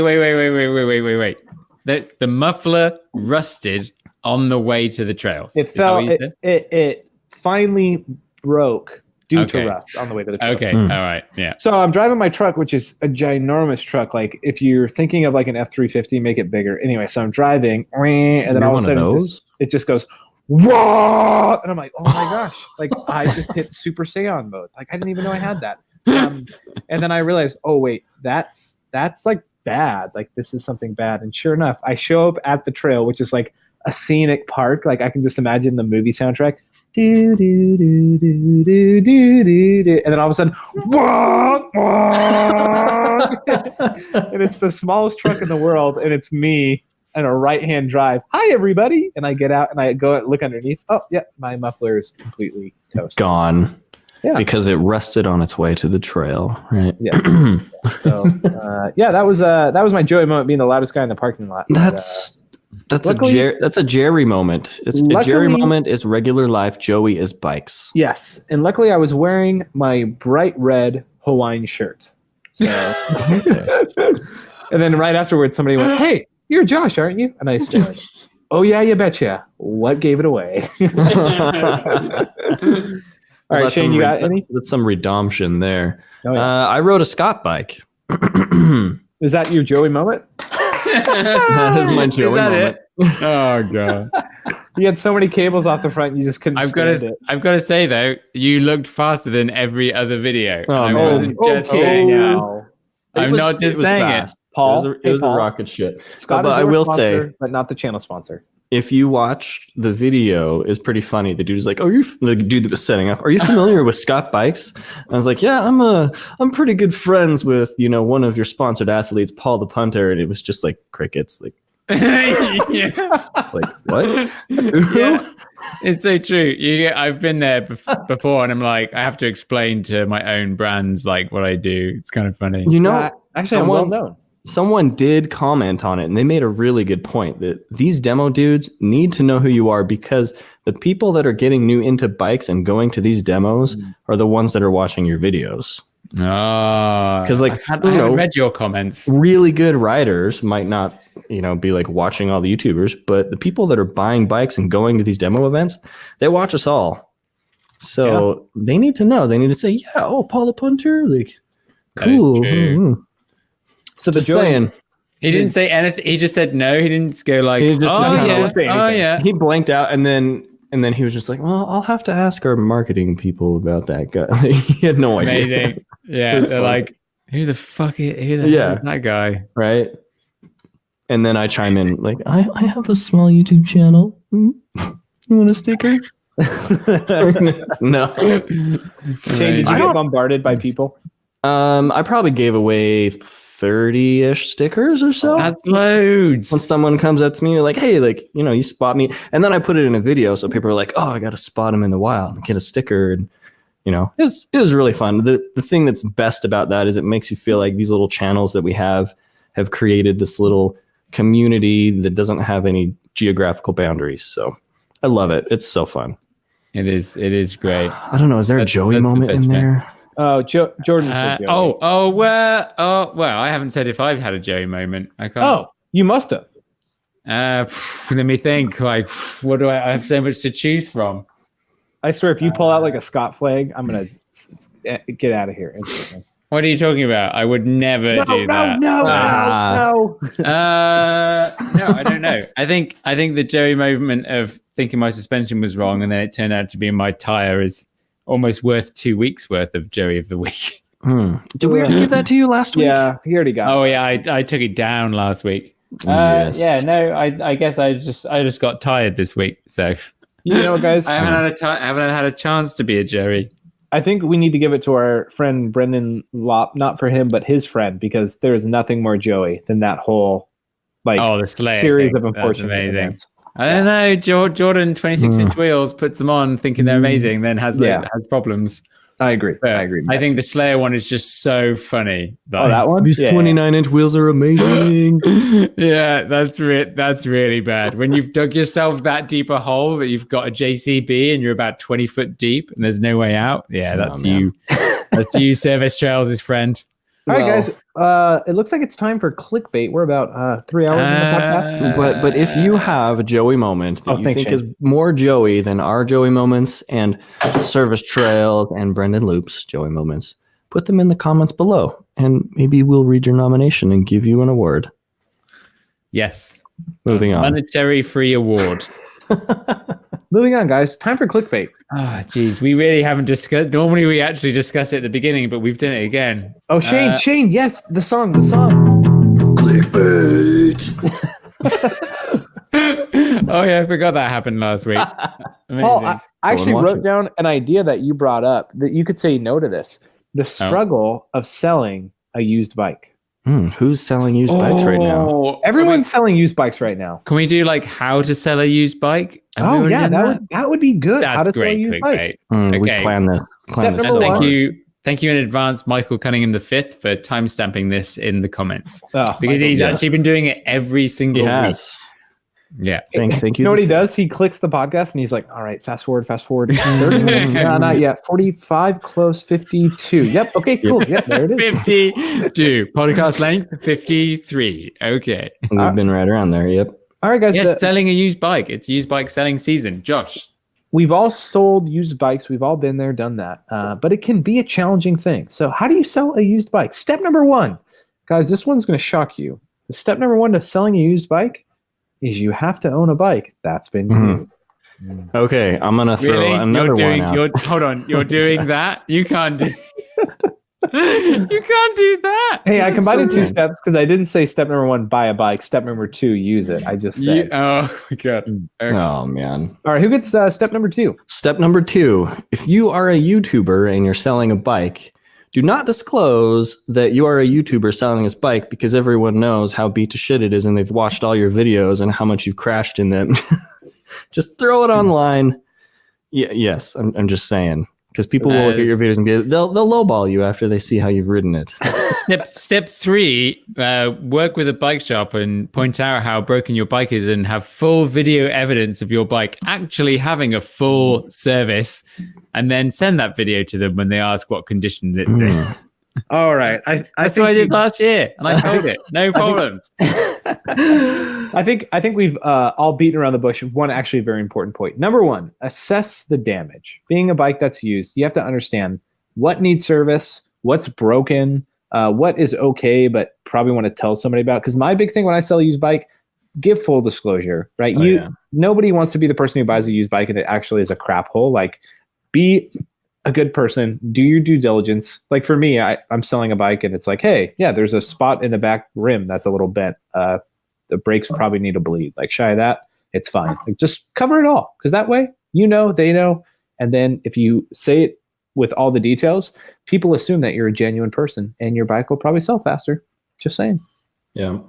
The muffler rusted on the way to the trails.
It
Is that
fell.
what you said?
It finally broke due
Okay.
to rust on the way to the trails.
Okay, all right, yeah.
So I'm driving my truck, which is a ginormous truck. Like if you're thinking of like an F-350, make it bigger. Anyway, so I'm driving, and then all of a sudden it just goes, whoa! And I'm like, oh my gosh! Like I just hit Super Saiyan mode. Like I didn't even know I had that. And then I realized, oh wait, that's like bad. Like this is something bad. And sure enough, I show up at the trail, which is like a scenic park. Like I can just imagine the movie soundtrack. Do, do, do, do, do, do, do, do. And then all of a sudden, wah, wah. And it's the smallest truck in the world, and it's me and a right-hand drive. Hi, everybody. And I get out and I go and look underneath. Oh, yeah, my muffler is completely toasted.
Gone.
Yeah.
Because it rusted on its way to the trail, right?
Yeah. So, that was my joy moment, being the loudest guy in the parking lot.
That's
luckily-
a Jerry moment. A Jerry moment is regular life. Joey is bikes.
Yes, and luckily I was wearing my bright red Hawaiian shirt. So, and then right afterwards, somebody went, "Hey, you're Josh, aren't you?" And I said, "Oh yeah, you betcha." What gave it away? All right, Shane, you got any?
That's some redemption there.
Oh, yeah.
I rode a Scott bike.
Is that your Joey moment?
That is my Joey moment.
Oh god.
You had so many cables off the front, you just couldn't
I've
stand
got
it.
to say though, you looked faster than every other video.
Oh,
I
man.
wasn't just
okay,
saying it.
now.
I'm not just saying it.
Paul,
It was
Paul.
a rocket ship.
Scott
But
is
I
your
will
sponsor,
say,
but not the channel sponsor.
if you watch the video, it's pretty funny. The dude is like, the dude that was setting up, "Are you familiar with Scott Bikes?" And I was like, "Yeah, I'm pretty good friends with, one of your sponsored athletes, Paul the Punter." And it was just like crickets. Like,
Yeah.
it's like, what?
Yeah. It's so true. I've been there before, and I'm like, I have to explain to my own brands like what I do. It's kind of funny.
Actually, I'm well known.
Someone did comment on it, and they made a really good point that these demo dudes need to know who you are, because the people that are getting new into bikes and going to these demos are the ones that are watching your videos.
Oh,
'Cause, like,
I haven't read your comments.
Really good riders might not, be like watching all the YouTubers, but the people that are buying bikes and going to these demo events, they watch us all. So they need to know. They need to say, yeah, oh, Paul the Punter, like,
That is
cool.
true.
Mhm.
So the
Just
Joey,
saying.
He didn't say anything. He just said no. He didn't go like,
He just
oh
kinda
yeah,
wouldn't say
oh
anything.
yeah.
He blanked out, and then he was just like, well, I'll have to ask our marketing people about that guy. He had no idea.
Amazing. Yeah,
It's
they're
funny.
like, who the hell is that guy?
Right? And then I chime in like, I have a small YouTube channel. You want a sticker? No.
Shane, did you get bombarded by people?
I probably gave away 30-ish stickers or so.
That's loads.
When someone comes up to me, like, hey, like, you spot me. And then I put it in a video. So people are like, oh, I got to spot him in the wild and get a sticker. And, it was really fun. The thing that's best about that is it makes you feel like these little channels that we have created this little community that doesn't have any geographical boundaries. So I love it. It's so fun.
It is great.
I don't know. Is there a Joey
that's the
moment
best
in there?
Oh, Jordan said Joey.
Well, I haven't said if I've had a Joey moment. I can't.
Oh, you must have.
Let me think. Like, what do I have so much to choose from?
I swear, if you pull out like a Scott flag, I'm gonna get out of here instantly.
What are you talking about? I would never do that.
No.
No, I don't know. I think the Joey moment of thinking my suspension was wrong and then it turned out to be my tire is almost worth 2 weeks worth of Joey of the week.
Did we already give that to you last week?
Yeah, he already got.
Oh yeah, I took it down last week.
Yes.
Yeah, no, I guess I just got tired this week. So
You know, guys,
I haven't had a chance to be a Joey.
I think we need to give it to our friend Brendan Lopp, not for him, but his friend, because there is nothing more Joey than that whole
the Slayer
series
thing.
of unfortunate
That's amazing.
events.
I don't know. Jordan 26-inch wheels puts them on thinking they're amazing, then has problems.
I agree.
But
I agree.
I think the Slayer one is just so funny.
Oh, that one?
These 29-inch wheels are amazing.
Yeah, that's really bad. When you've dug yourself that deep a hole that you've got a JCB and you're about 20 foot deep and there's no way out. Yeah, that's you. That's you, Service Trails' friend.
All right, guys. It looks like it's time for clickbait. We're about 3 hours in the podcast.
But if you have a Joey moment that you think is more Joey than our Joey moments and Service Trails and Brendan Loop's Joey moments, put them in the comments below, and maybe we'll read your nomination and give you an award.
Yes.
Moving on.
Monetary free award.
Moving on, guys. Time for clickbait.
Ah, geez, we really haven't discussed. Normally, we actually discuss it at the beginning, but we've done it again.
Oh, Shane, yes, the song.
Clickbait.
Oh yeah, I forgot that happened last week. Amazing.
Paul, I actually
watch
wrote
it.
down an idea that you brought up that you could say no to this. The struggle of selling a used bike.
Who's selling used bikes right now?
Everyone's selling used bikes right now.
Can we do like how to sell a used bike?
Oh yeah, that would be good. How
That's
to sell a
great.
used bike.
Clickbait.
We plan this.
Step number
And
one.
thank you in advance, Michael Cunningham V, for timestamping this in the comments
Oh,
because he's actually been doing it every single week.
Yes.
Yeah.
Thank you.
You know what he does? He clicks the podcast and he's like, all right, fast forward. 30 minutes. No, not yet. 45, close, 52. Yep. Okay, cool. Yep, there it is.
52. Podcast length 53. Okay.
We've been right around there. Yep.
All right, guys.
Yes, selling a used bike. It's used bike selling season. Josh.
We've all sold used bikes. We've all been there, done that. But it can be a challenging thing. So how do you sell a used bike? Step number one. Guys, this one's going to shock you. The step number one to selling a used bike is you have to own a bike that's been used.
Okay, I'm gonna throw another one out.
Hold on, you're doing that? You can't do. You can't do that.
Hey, I combined two steps because I didn't say step number one, buy a bike. Step number two, use it. I just said.
Oh my god. Okay.
Oh man.
All right, who gets step number two?
Step number 2: if you are a YouTuber and you're selling a bike, do not disclose that you are a YouTuber selling this bike because everyone knows how beat to shit it is and they've watched all your videos and how much you've crashed in them. Just throw it online. Yeah, yes, I'm just saying. Because people will look at your videos and they'll lowball you after they see how you've ridden it.
Step 3, work with a bike shop and point out how broken your bike is and have full video evidence of your bike actually having a full service, and then send that video to them when they ask what conditions it's in.
All right.
That's what I did last year, and I sold it. No problems.
I I think we've all beaten around the bush. One actually very important point. Number one, assess the damage. Being a bike that's used, you have to understand what needs service, what's broken, what is okay, but probably want to tell somebody about. Because my big thing when I sell a used bike, give full disclosure, right? Nobody wants to be the person who buys a used bike and it actually is a crap hole. Like, be a good person, do your due diligence. Like for me, I'm selling a bike and it's like, hey, yeah, there's a spot in the back rim that's a little bent. The brakes probably need a bleed. Like, shy of that, it's fine. Like, just cover it all, because that way, they know. And then if you say it with all the details, people assume that you're a genuine person and your bike will probably sell faster. Just saying.
Yeah.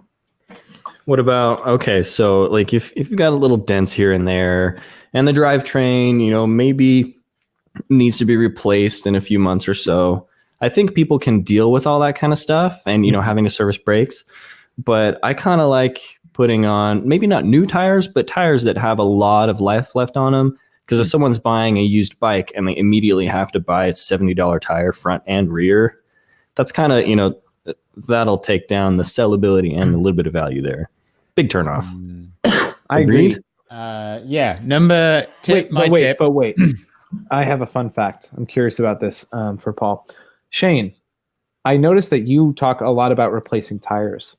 What about, okay, so like if you've got a little dents here and there and the drivetrain, maybe needs to be replaced in a few months or so, I think people can deal with all that kind of stuff and, having to service brakes. But I kind of like putting on maybe not new tires, but tires that have a lot of life left on them. Because if someone's buying a used bike and they immediately have to buy a $70 tire front and rear, that's kind of, that'll take down the sellability and a little bit of value there. Big turnoff.
I agree.
Yeah. Number tip.
But wait. I have a fun fact. I'm curious about this for Paul. Sheyn, I noticed that you talk a lot about replacing tires.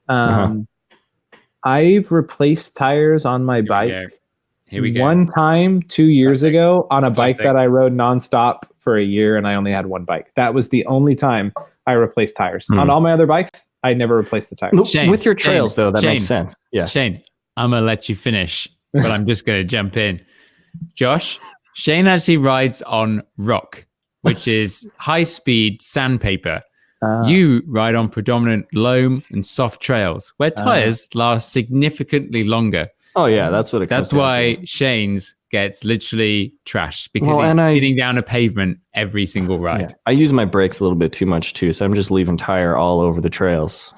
I've replaced tires on my bike.
Here we go.
One time 2 years ago on a bike that I rode nonstop for a year, and I only had one bike. That was the only time I replaced tires. On all my other bikes, I never replaced the tires.
Shane,
with your trails, though, that makes sense. Yeah.
Shane, I'm going to let you finish, but I'm just going to jump in. Josh, Shane actually rides on rock, which is high-speed sandpaper. You ride on predominant loam and soft trails, where tires last significantly longer.
Oh, yeah, that's what it comes
That's why Shane's gets literally trashed, because he's skidding down a pavement every single ride.
Yeah. I use my brakes a little bit too much, too, so I'm just leaving tire all over the trails.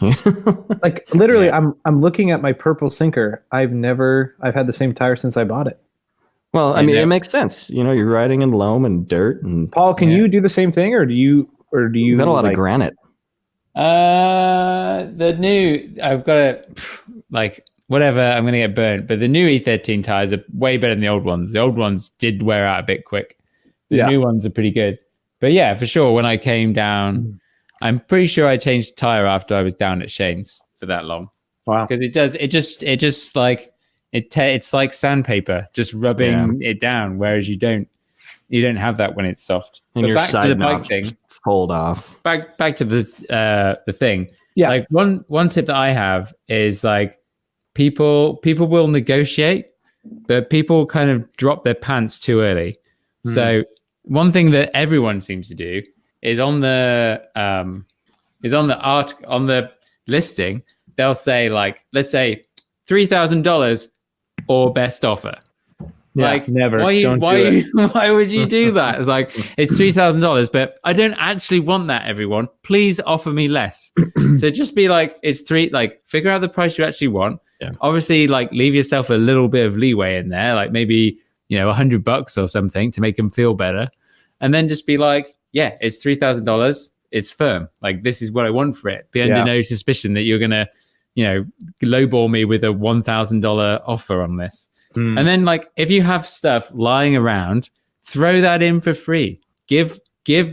Like, literally, I'm looking at my purple sinker. I've had the same tire since I bought it.
Well, I mean, it makes sense. You're riding in loam and dirt. And
Paul, can you do the same thing, or do you
got a lot of granite?
I've got it whatever. I'm going to get burnt, but the new E13 tires are way better than the old ones. The old ones did wear out a bit quick. The new ones are pretty good. But yeah, for sure. When I came down, I'm pretty sure I changed the tire after I was down at Shane's for that long.
Wow.
Because it's like sandpaper, just rubbing it down, whereas you don't have that when it's soft.
And
but
your
back
side
to the
knobs
bike thing.
Fold off.
Back to this the thing.
Yeah.
Like one tip that I have is like people will negotiate, but people kind of drop their pants too early. So one thing that everyone seems to do is on the listing, they'll say, like, let's say $3,000 or best offer.
Yeah,
like,
never.
Why would you do that? It's like, it's $3,000, but I don't actually want that, everyone. Please offer me less. So just be like, figure out the price you actually want.
Yeah.
Obviously, like, leave yourself a little bit of leeway in there, like maybe, $100 or something to make them feel better. And then just be like, yeah, it's $3,000. It's firm. Like, this is what I want for it. Be under no suspicion that you're going to, lowball me with a $1,000 offer on this. And then, like, if you have stuff lying around, throw that in for free. Give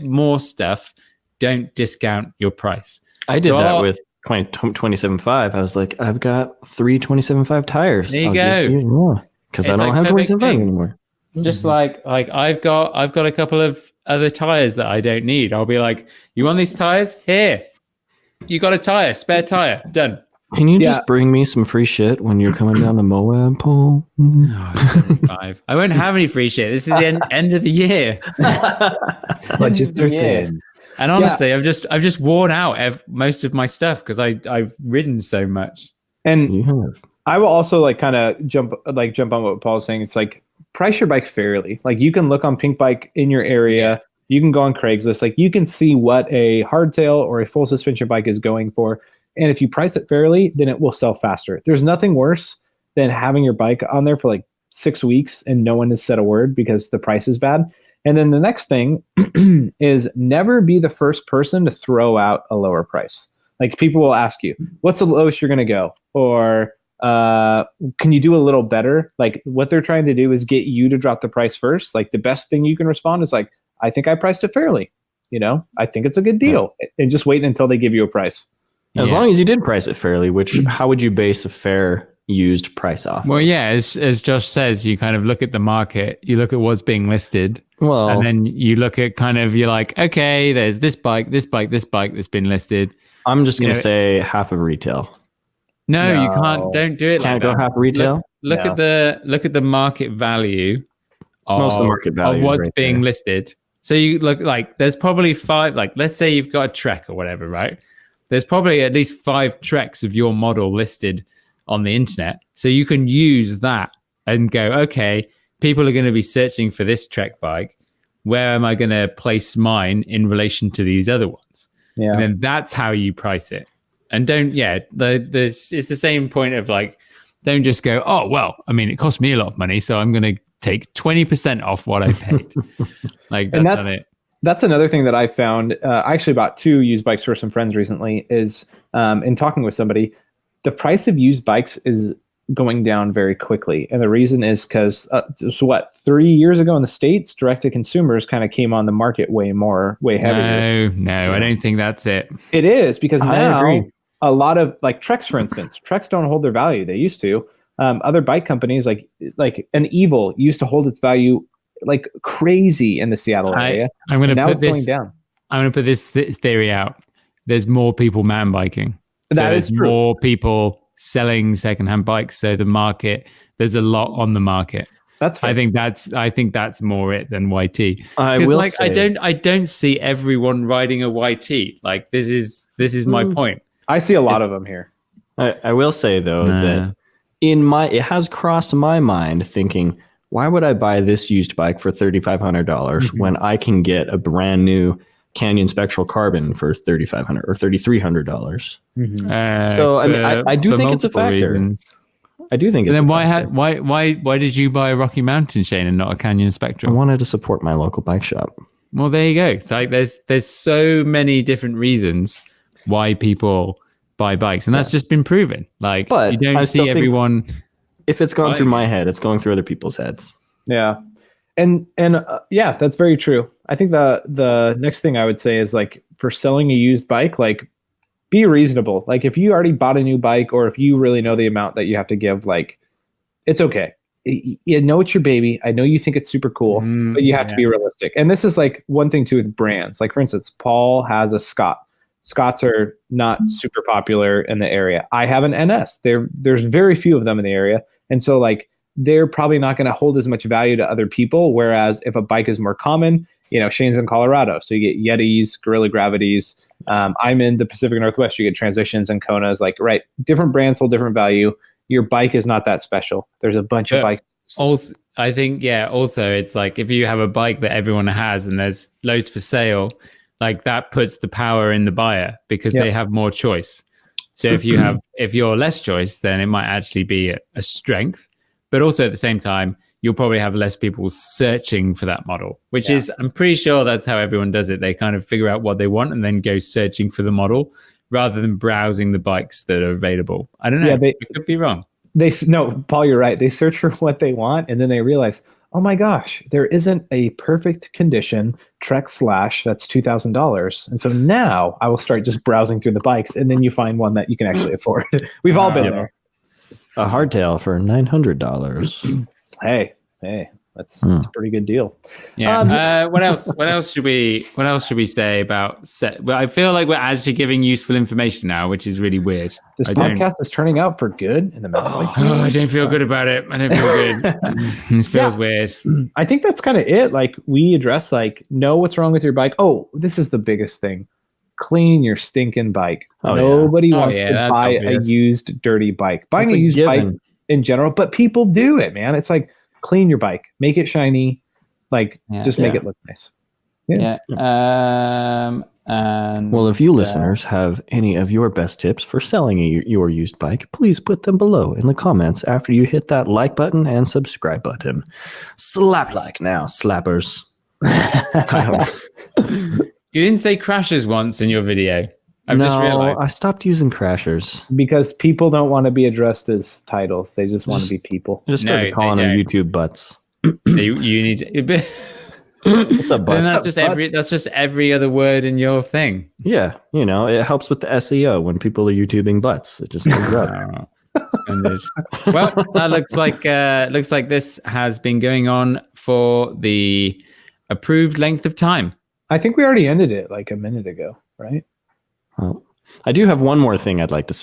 more stuff. Don't discount your price.
I did that with 27.5. I was like, I've got 3 27.5 tires.
There you go.
Because I don't have 27.5 anymore.
Just like I've got a couple of other tires that I don't need. I'll be like, you want these tires? Here. You got a tire, spare tire, done.
Can you just bring me some free shit when you're coming down to Moab, Paul?
I won't have any free shit. This is the end of the year.
Budgets are thin.
And honestly, I've just worn out most of my stuff because I've ridden so much.
And I will also kind of jump on what Paul's saying. It's like, price your bike fairly. Like, you can look on Pink Bike in your area. You can go on Craigslist. Like, you can see what a hardtail or a full suspension bike is going for. And if you price it fairly, then it will sell faster. There's nothing worse than having your bike on there for like 6 weeks and no one has said a word because the price is bad. And then the next thing is never be the first person to throw out a lower price. Like people will ask you, what's the lowest you're going to go? Or can you do a little better? Like what they're trying to do is get you to drop the price first. Like the best thing you can respond is like, I think I priced it fairly. I think it's a good deal. And just wait until they give you a price.
As long as you did price it fairly, how would you base a fair used price off?
Well, yeah, as Josh says, you kind of look at the market, you look at what's being listed, and then you look at you're like, okay, there's this bike that's been listed.
I'm just going to say half of retail.
No, you can't. Don't do it.
Can't
like
go half retail.
Look at the market value
Most of the market value
of what's
right
being
there.
listed. So you look like there's probably 5. Like let's say you've got a Trek or whatever, right? There's probably at least 5 Treks of your model listed on the internet. So you can use that and go, okay, people are going to be searching for this Trek bike. Where am I going to place mine in relation to these other ones?
Yeah.
And then that's how you price it. And it's the same point of like, don't just go, oh, well, I mean, it cost me a lot of money, so I'm going to take 20% off what I paid. Like that's not it.
That's another thing that I found. I actually bought 2 used bikes for some friends recently. Is in talking with somebody, the price of used bikes is going down very quickly, and the reason is because 3 years ago in the States, direct to consumers kind of came on the market way heavier.
No, I don't think that's it.
It is because
I
now
agree.
a lot of like Treks, for instance, Treks don't hold their value. They used to. Other bike companies like an Evil used to hold its value like crazy in the Seattle area.
I'm going to put
going down.
I'm going to put this theory out. There's more people mountain biking.
That is true.
More people selling secondhand bikes. So there's a lot on the market.
That's fair.
I think that's more it than YT.
I will say,
I don't see everyone riding a YT. Like this is my point.
I see a lot of them here.
I will say though that it has crossed my mind thinking, why would I buy this used bike for $3,500 when I can get a brand new Canyon Spectral Carbon for $3,500 or $3,300? So I mean, I do think it's a factor.
Reasons.
I do think it's.
And then
a factor.
why did you buy a Rocky Mountain Sheyn and not a Canyon Spectral?
I wanted to support my local bike shop.
Well, there you go. It's like there's so many different reasons why people buy bikes, and that's just been proven. Like,
but
you don't see everyone.
If it's gone through my head, it's going through other people's heads.
Yeah. And yeah, that's very true. I think the next thing I would say is like for selling a used bike, like be reasonable. Like if you already bought a new bike or if you really know the amount that you have to give, like it's okay. You know it's your baby. I know you think it's super cool, but you have to be realistic. And this is like one thing too with brands. Like for instance, Paul has a Scott. Scotts are not super popular in the area. I have an NS. There's very few of them in the area. And so like they're probably not going to hold as much value to other people. Whereas if a bike is more common, Sheyn's in Colorado. So you get Yetis, Gorilla Gravities. I'm in the Pacific Northwest. You get Transitions and Konas. Like, right, different brands hold different value. Your bike is not that special. There's a bunch of bikes.
Also, I think, also it's like if you have a bike that everyone has and there's loads for sale, like that puts the power in the buyer because they have more choice. So if you're less choice, then it might actually be a strength. But also at the same time, you'll probably have less people searching for that model, which is, I'm pretty sure that's how everyone does it. They kind of figure out what they want and then go searching for the model rather than browsing the bikes that are available. I don't know. I could be wrong.
No, Paul, you're right. They search for what they want and then they realize, oh my gosh, there isn't a perfect condition Trek / that's $2,000. And so now I will start just browsing through the bikes and then you find one that you can actually afford. We've all been there.
A hardtail for $900.
Hey, that's a pretty good deal.
Yeah. What else should we say about set? Well, I feel like we're actually giving useful information now, which is really weird.
This podcast is turning out for good in the mountain bike community.
I don't feel good about it. I don't feel good. This feels weird.
I think that's kind of it. Like we address know what's wrong with your bike. Oh, this is the biggest thing. Clean your stinking bike. Nobody wants to buy a used dirty bike. Buying a used bike in general, but people do it, man. It's like clean your bike, make it shiny, make it look nice.
And well, if you listeners have any of your best tips for selling your used bike, please put them below in the comments after you hit that like button and subscribe button. Slap like now, slappers.
You didn't say crashes once in your video. I've just realized.
I stopped using crashers.
Because people don't want to be addressed as titles. They just want to be people.
I just started
No,
calling
they
them
don't.
YouTube butts.
You need to,
What's up,
then
butts?
that's just every other word in your thing.
Yeah, it helps with the SEO when people are YouTubing butts. It just comes up.
Splendid. Well, that looks like this has been going on for the approved length of time.
I think we already ended it like a minute ago, right?
Well, I do have one more thing I'd like to